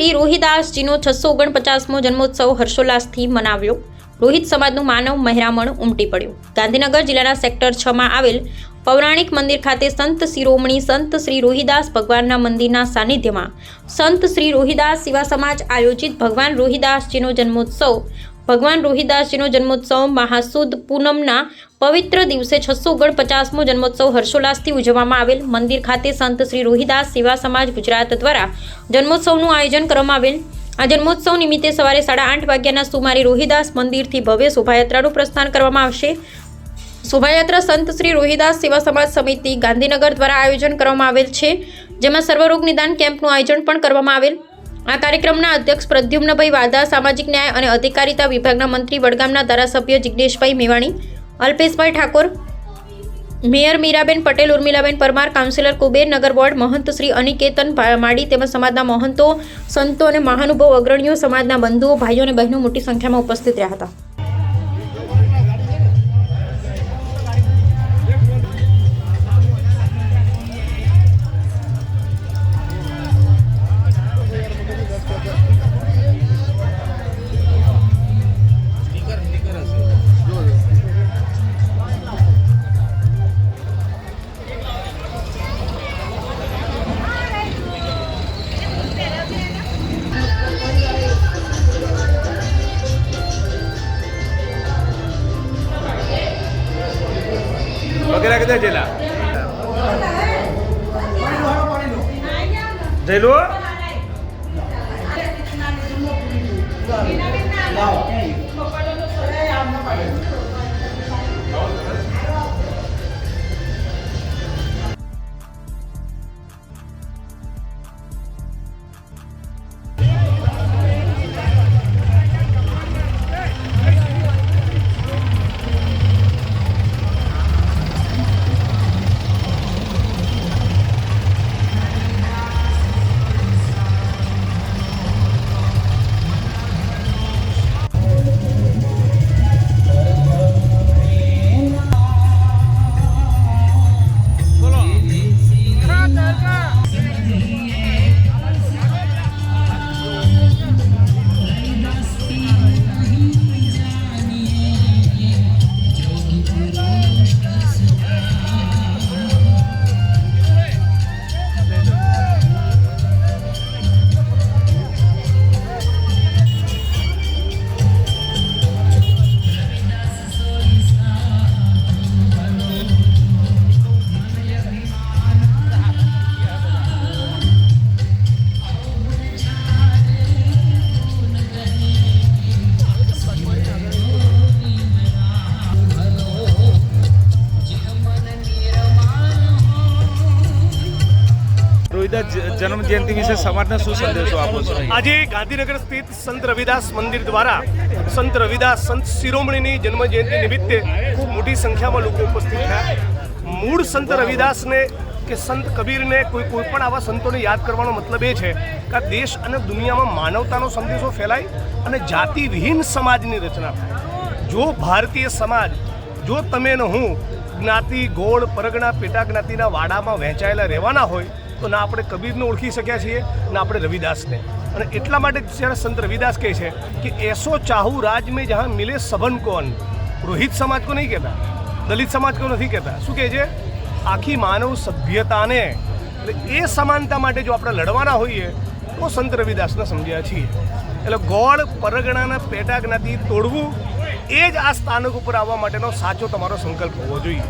શ્રી રોહિદાસજીનો 649મો જન્મોત્સવ હર્ષોલ્લાસથી મનાવ્યો। રોહિત સમાજનું માનવ મહેરામણ ઉમટી પડ્યું। ગાંધીનગર જિલ્લાના સેક્ટર 6માં આવેલ પૌરાણિક મંદિર ખાતે સંત શિરોમણી સંત શ્રી રોહિદાસ ભગવાનના મંદિરના સાનિધ્યમાં સંત શ્રી રોહિદાસ સેવા સમાજ આયોજિત ભગવાન રોહિદાસજીનો જન્મોત્સવ મહાસુદ પૂનમના પવિત્ર દિવસે 649મો જન્મોત્સવ હર્ષોલ્લાસથી ઉજવવામાં આવેલ। મંદિર ખાતે સંત શ્રી રોહિદાસ સેવા સમાજ ગુજરાત દ્વારા જન્મોત્સવનું આયોજન કરવામાં આવેલ। આ જન્મોત્સવ નિમિત્તે સવારે 8:30 વાગ્યાના સુમારે રોહિદાસ મંદિરથી ભવ્ય શોભાયાત્રાનું પ્રસ્થાન કરવામાં આવશે। શોભાયાત્રા સંત શ્રી રોહિદાસ સેવા સમાજ સમિતિ ગાંધીનગર દ્વારા આયોજન કરવામાં આવેલ છે, જેમાં સર્વરોગ નિદાન કેમ્પનું આયોજન પણ કરવામાં આવેલ। આ કાર્યક્રમના અધ્યક્ષ પ્રદ્યુમ્નભાઈ વાધા, સામાજિક ન્યાય અને અધિકારીતા વિભાગના મંત્રી, વડગામના ધારાસભ્ય જિગ્નેશભાઈ મેવાણી, અલ્પેશભાઈ ઠાકોર, મેયર મીરાબેન પટેલ, ઉર્મિલાબેન પરમાર, કાઉન્સિલર કુબેર, નગર બોર્ડ મહંત શ્રી અનિકેતન માડી તેમજ સમાજના મહંતો, સંતો અને મહાનુભાવ અગ્રણીઓ, સમાજના બંધુઓ, ભાઈઓ અને બહેનો મોટી સંખ્યામાં ઉપસ્થિત રહ્યા હતા। वगैरह किधर जेला जेलो जन्म जयंती विषय समाज ने शू संदेशो आपो छो? आज गांधीनगर स्थित संत रविदास मंदिर द्वारा संत रविदास संत शिरोमणीनी जन्म जयंती निमित्ते खूब मोटी संख्या में लोग उपस्थित है। मूળ संत रविदास ने કે સંત કબીર ને કોઈ પણ આવા સંતોને યાદ કરવાનો મતલબ એ છે કે દેશ અને દુનિયામાં માનવતાનો સંદેશો ફેલાય અને જાતિ વિહીન સમાજની રચના થાય। જો ભારતીય સમાજ, જો તમે ને હું જ્ઞાતિ, ગોળ, પરગણા, પેટા જ્ઞાતિના વાડામાં વહેંચાયેલા રહેવાના હોય તો ના આપણે કબીરને ઓળખી શક્યા છીએ, ના આપણે રવિદાસને। અને એટલા માટે જ્યારે સંત રવિદાસ કહે છે કે એસો ચાહુ રાજ મેં જहाँ મિલે સભન को अन्न। રોહિત સમાજ को नहीं कहता, દલિત સમાજ को નથી કહેતા, શું કહે છે? આખી માનવ સભ્યતાને, એટલે એ સમાનતા માટે જો આપણે લડવાના હોઈએ તો સંત રવિદાસને સમજ્યા છીએ। એટલે ગોળ, પરગણાના, પેટા જ્ઞાતિ તોડવું એ જ આ સ્થાનક ઉપર આવવા માટેનો સાચો તમારો સંકલ્પ હોવો જોઈએ।